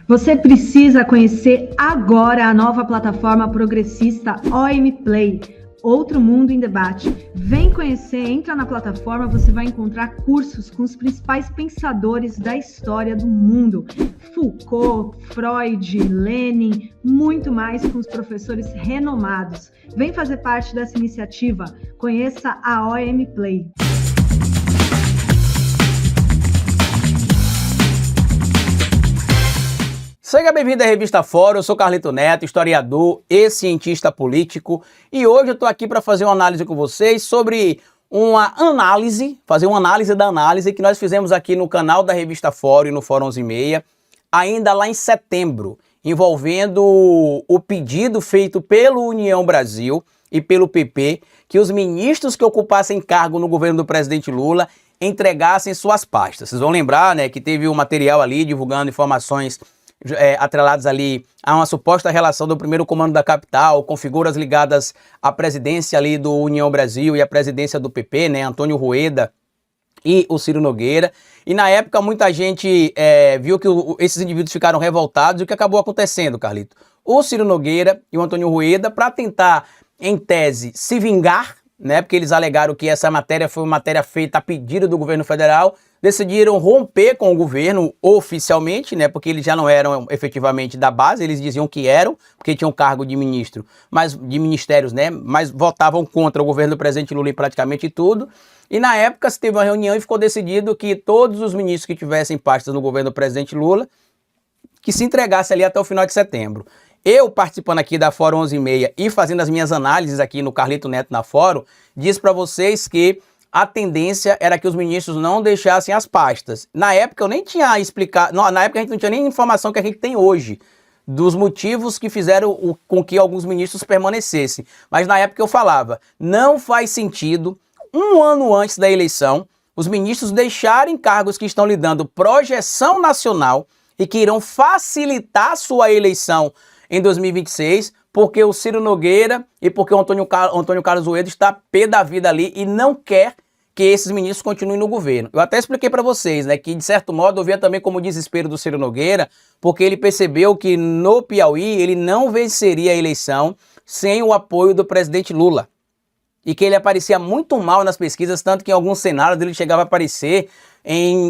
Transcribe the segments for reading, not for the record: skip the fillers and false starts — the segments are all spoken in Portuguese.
Você precisa conhecer agora a nova plataforma progressista OM Play, Outro Mundo em Debate. Vem conhecer, entra na plataforma, você vai encontrar cursos com os principais pensadores da história do mundo. Foucault, Freud, Lenin, muito mais com os professores renomados. Vem fazer parte dessa iniciativa. Conheça a OM Play. Seja bem-vindo à Revista Fórum, eu sou Carlito Neto, historiador e cientista político, e hoje eu estou aqui para fazer uma análise com vocês sobre fazer uma análise da análise que nós fizemos aqui no canal da Revista Fórum e no Fórum 11:30, ainda lá em setembro, envolvendo o pedido feito pelo União Brasil e pelo PP, que os ministros que ocupassem cargo no governo do presidente Lula entregassem suas pastas. Vocês vão lembrar, né, que teve um material ali divulgando informações atrelados ali a uma suposta relação do primeiro comando da capital com figuras ligadas à presidência ali do União Brasil e à presidência do PP, né, Antônio Rueda e o Ciro Nogueira. E na época muita gente viu que esses indivíduos ficaram revoltados. E o que acabou acontecendo, Carlito? O Ciro Nogueira e o Antônio Rueda, para tentar, em tese, se vingar, né, porque eles alegaram que essa matéria foi uma matéria feita a pedido do governo federal, decidiram romper com o governo oficialmente, né, porque eles já não eram efetivamente da base, eles diziam que eram, porque tinham cargo de ministro, mas de ministérios, né, mas votavam contra o governo do presidente Lula em praticamente tudo. E na época se teve uma reunião e ficou decidido que todos os ministros que tivessem pastas no governo do presidente Lula, que se entregasse ali até o final de setembro. Eu, participando aqui da Fórum 11:30 e fazendo as minhas análises aqui no Carlito Neto na Fórum, disse para vocês que a tendência era que os ministros não deixassem as pastas. Na época eu nem tinha explicado, na época a gente não tinha nem informação que a gente tem hoje, dos motivos que fizeram com que alguns ministros permanecessem. Mas na época eu falava, não faz sentido, um ano antes da eleição, os ministros deixarem cargos que estão lhe dando projeção nacional e que irão facilitar sua eleição em 2026, porque o Ciro Nogueira e porque o Antônio Carlos Rueda está pé da vida ali e não quer que esses ministros continuem no governo. Eu até expliquei para vocês, né, que de certo modo eu via também como desespero do Ciro Nogueira, porque ele percebeu que no Piauí ele não venceria a eleição sem o apoio do presidente Lula. E que ele aparecia muito mal nas pesquisas, tanto que em alguns cenários ele chegava a aparecer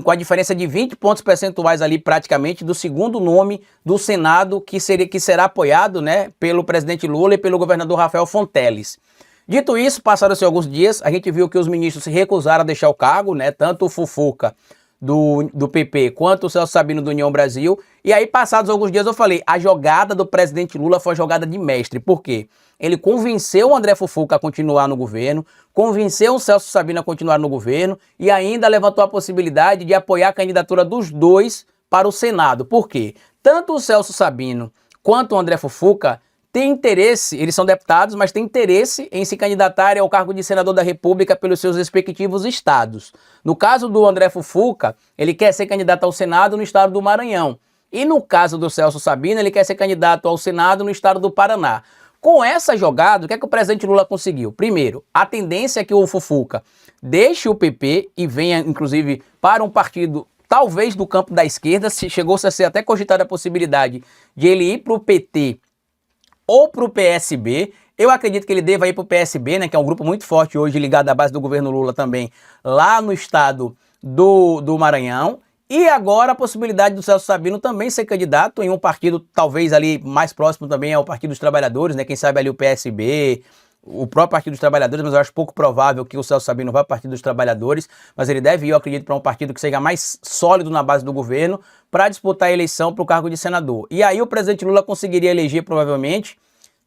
com a diferença de 20 pontos percentuais ali praticamente do segundo nome do Senado que será apoiado, né, pelo presidente Lula e pelo governador Rafael Fonteles. Dito isso, passaram-se alguns dias, a gente viu que os ministros se recusaram a deixar o cargo, né, tanto o Fufuca do PP quanto o Celso Sabino do União Brasil. E aí, passados alguns dias, eu falei, a jogada do presidente Lula foi a jogada de mestre. Por quê? Ele convenceu o André Fufuca a continuar no governo, convenceu o Celso Sabino a continuar no governo e ainda levantou a possibilidade de apoiar a candidatura dos dois para o Senado. Por quê? Tanto o Celso Sabino quanto o André Fufuca têm interesse, eles são deputados, mas têm interesse em se candidatarem ao cargo de senador da República pelos seus respectivos estados. No caso do André Fufuca, ele quer ser candidato ao Senado no estado do Maranhão. E no caso do Celso Sabino, ele quer ser candidato ao Senado no estado do Paraná. Com essa jogada, o que é que o presidente Lula conseguiu? Primeiro, a tendência é que o Fufuca deixe o PP e venha, inclusive, para um partido, talvez do campo da esquerda, chegou-se a ser até cogitada a possibilidade de ele ir para o PT ou para o PSB. Eu acredito que ele deva ir para o PSB, né, que é um grupo muito forte hoje, ligado à base do governo Lula também, lá no estado do Maranhão. E agora a possibilidade do Celso Sabino também ser candidato em um partido talvez ali mais próximo também ao Partido dos Trabalhadores, né? Quem sabe ali o PSB, o próprio Partido dos Trabalhadores, mas eu acho pouco provável que o Celso Sabino vá para o Partido dos Trabalhadores, mas ele deve ir, eu acredito, para um partido que seja mais sólido na base do governo para disputar a eleição para o cargo de senador. E aí o presidente Lula conseguiria eleger provavelmente,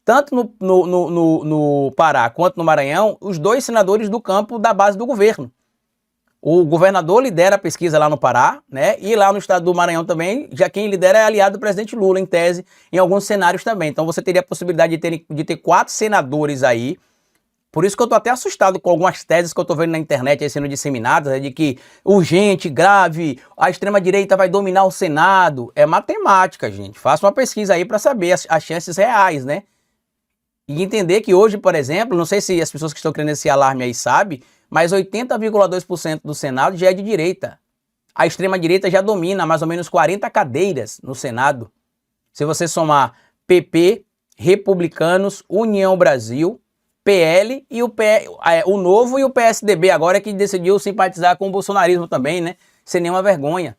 tanto no Pará quanto no Maranhão, os dois senadores do campo da base do governo. O governador lidera a pesquisa lá no Pará, né? E lá no estado do Maranhão também, já quem lidera é aliado do presidente Lula, em tese, em alguns cenários também. Então você teria a possibilidade de ter 4 senadores aí. Por isso que eu tô até assustado com algumas teses que eu tô vendo na internet aí sendo disseminadas, né, de que urgente, grave, a extrema-direita vai dominar o Senado. É matemática, gente. Faça uma pesquisa aí para saber as chances reais, né? E entender que hoje, por exemplo, não sei se as pessoas que estão criando esse alarme aí sabem, mas 80,2% do Senado já é de direita. A extrema-direita já domina mais ou menos 40 cadeiras no Senado. Se você somar PP, Republicanos, União Brasil, PL e o Novo e o PSDB agora é que decidiu simpatizar com o bolsonarismo também, né? Sem nenhuma vergonha.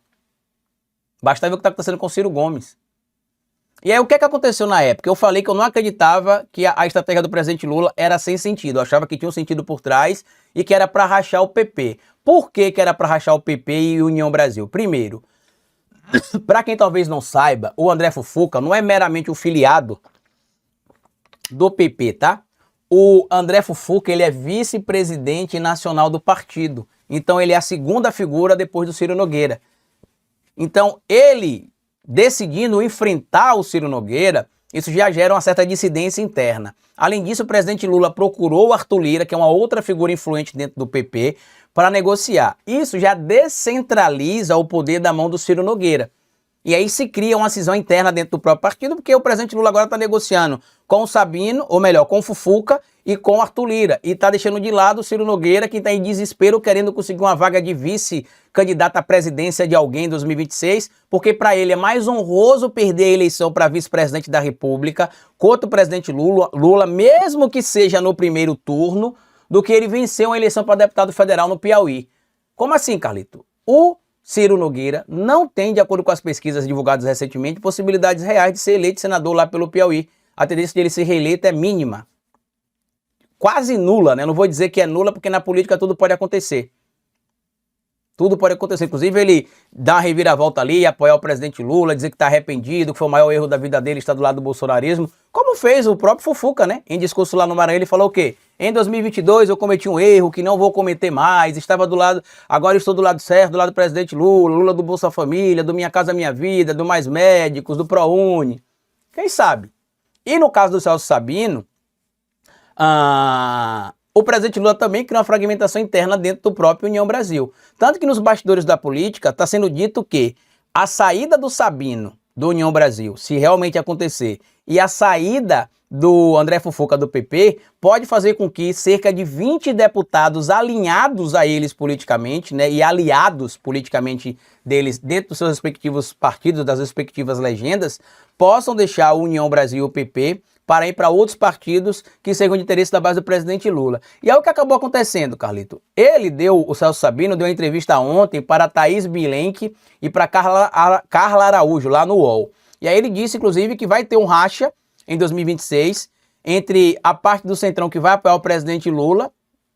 Basta ver o que está acontecendo com o Ciro Gomes. E aí o que aconteceu na época? Eu falei que eu não acreditava que a estratégia do presidente Lula era sem sentido. Eu achava que tinha um sentido por trás e que era para rachar o PP. Por que era para rachar o PP e União Brasil? Primeiro, para quem talvez não saiba, o André Fufuca não é meramente o filiado do PP, tá? O André Fufuca, ele é vice-presidente nacional do partido. Então ele é a segunda figura depois do Ciro Nogueira. Então ele decidindo enfrentar o Ciro Nogueira, isso já gera uma certa dissidência interna. Além disso, o presidente Lula procurou o Arthur Lira, que é uma outra figura influente dentro do PP, para negociar. Isso já descentraliza o poder da mão do Ciro Nogueira. E aí se cria uma cisão interna dentro do próprio partido, porque o presidente Lula agora está negociando com o Sabino, ou melhor, com o Fufuca e com o Arthur Lira. E está deixando de lado o Ciro Nogueira, que está em desespero, querendo conseguir uma vaga de vice-candidato à presidência de alguém em 2026, porque para ele é mais honroso perder a eleição para vice-presidente da República contra o presidente Lula, mesmo que seja no primeiro turno, do que ele vencer uma eleição para deputado federal no Piauí. Como assim, Carlito? O Ciro Nogueira não tem, de acordo com as pesquisas divulgadas recentemente, possibilidades reais de ser eleito senador lá pelo Piauí. A tendência de ele ser reeleito é mínima. Quase nula, né? Não vou dizer que é nula, porque na política tudo pode acontecer. Tudo pode acontecer. Inclusive ele dá uma reviravolta ali, apoiar o presidente Lula, dizer que está arrependido, que foi o maior erro da vida dele estar do lado do bolsonarismo. Como fez o próprio Fufuca, né? Em discurso lá no Maranhão ele falou o quê? Em 2022 eu cometi um erro que não vou cometer mais, estava do lado, agora estou do lado certo, do lado do presidente Lula, Lula do Bolsa Família, do Minha Casa Minha Vida, do Mais Médicos, do ProUni. Quem sabe? E no caso do Celso Sabino, o presidente Lula também criou uma fragmentação interna dentro do próprio União Brasil. Tanto que nos bastidores da política está sendo dito que a saída do Sabino do União Brasil, se realmente acontecer, e a saída do André Fufuca do PP pode fazer com que cerca de 20 deputados alinhados a eles politicamente, né, e aliados politicamente deles dentro dos seus respectivos partidos, das respectivas legendas, possam deixar a União Brasil e o PP para ir para outros partidos que sejam de interesse da base do presidente Lula. E é o que acabou acontecendo, Carlito. O Celso Sabino deu uma entrevista ontem para a Thaís Bilenque e para Carla Araújo, lá no UOL. E aí ele disse, inclusive, que vai ter um racha em 2026 entre a parte do Centrão que vai apoiar o presidente Lula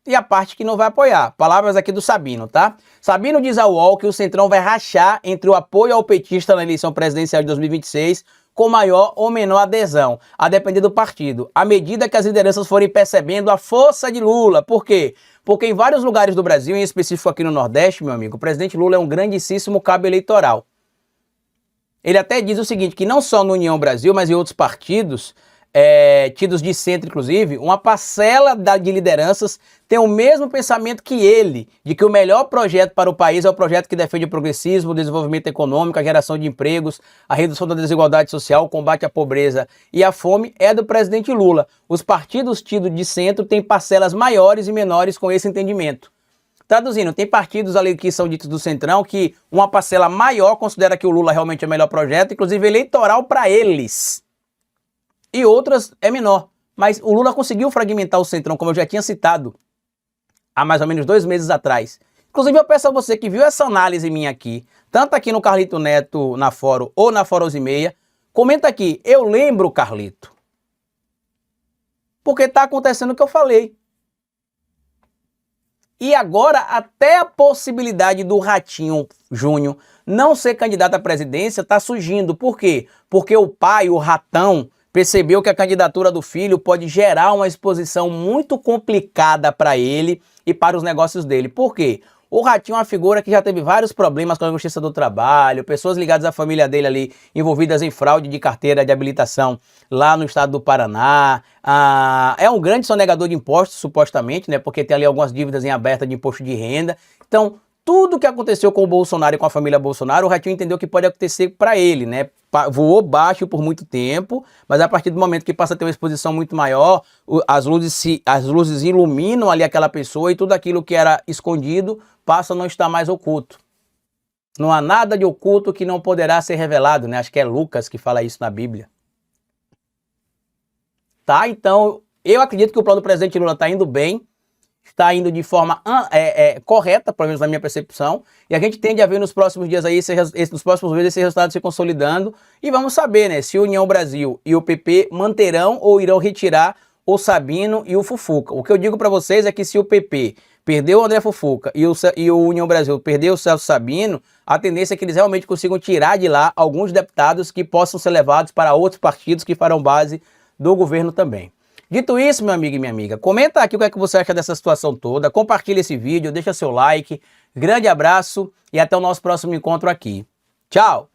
e a parte que não vai apoiar. Palavras aqui do Sabino, tá? Sabino diz ao UOL que o Centrão vai rachar entre o apoio ao petista na eleição presidencial de 2026 com maior ou menor adesão, a depender do partido, à medida que as lideranças forem percebendo a força de Lula. Por quê? Porque em vários lugares do Brasil, em específico aqui no Nordeste, meu amigo, o presidente Lula é um grandíssimo cabo eleitoral. Ele até diz o seguinte, que não só no União Brasil, mas em outros partidos, tidos de centro inclusive, uma parcela de lideranças tem o mesmo pensamento que ele, de que o melhor projeto para o país é o projeto que defende o progressismo, o desenvolvimento econômico, a geração de empregos, a redução da desigualdade social, o combate à pobreza e à fome é do presidente Lula. Os partidos tidos de centro têm parcelas maiores e menores com esse entendimento. Traduzindo, tem partidos ali que são ditos do Centrão que uma parcela maior considera que o Lula realmente é o melhor projeto, inclusive eleitoral para eles. E outras é menor. Mas o Lula conseguiu fragmentar o Centrão, como eu já tinha citado há mais ou menos 2 meses atrás. Inclusive eu peço a você que viu essa análise minha aqui, tanto aqui no Carlito Neto na Fórum ou na Fórum 11:30, comenta aqui, eu lembro, Carlito. Porque está acontecendo o que eu falei. E agora até a possibilidade do Ratinho Júnior não ser candidato à presidência está surgindo. Por quê? Porque o pai, o Ratão, percebeu que a candidatura do filho pode gerar uma exposição muito complicada para ele e para os negócios dele. Por quê? O Ratinho é uma figura que já teve vários problemas com a Justiça do Trabalho, pessoas ligadas à família dele ali, envolvidas em fraude de carteira de habilitação lá no estado do Paraná. É um grande sonegador de impostos, supostamente, né? Porque tem ali algumas dívidas em aberta de imposto de renda. Então, tudo que aconteceu com o Bolsonaro e com a família Bolsonaro, o Ratinho entendeu que pode acontecer para ele, né? Voou baixo por muito tempo, mas a partir do momento que passa a ter uma exposição muito maior, as luzes iluminam ali aquela pessoa e tudo aquilo que era escondido passa a não estar mais oculto. Não há nada de oculto que não poderá ser revelado, né? Acho que é Lucas que fala isso na Bíblia. Tá? Então, eu acredito que o plano do presidente Lula está indo bem, está indo de forma correta, pelo menos na minha percepção, e a gente tende a ver nos próximos dias aí, nos próximos meses, esse resultado se consolidando, e vamos saber, né, se o União Brasil e o PP manterão ou irão retirar o Sabino e o Fufuca. O que eu digo para vocês é que se o PP perdeu o André Fufuca e o União Brasil perdeu o Celso Sabino, a tendência é que eles realmente consigam tirar de lá alguns deputados que possam ser levados para outros partidos que farão base do governo também. Dito isso, meu amigo e minha amiga, comenta aqui o que é que você acha dessa situação toda, compartilha esse vídeo, deixa seu like, grande abraço e até o nosso próximo encontro aqui. Tchau!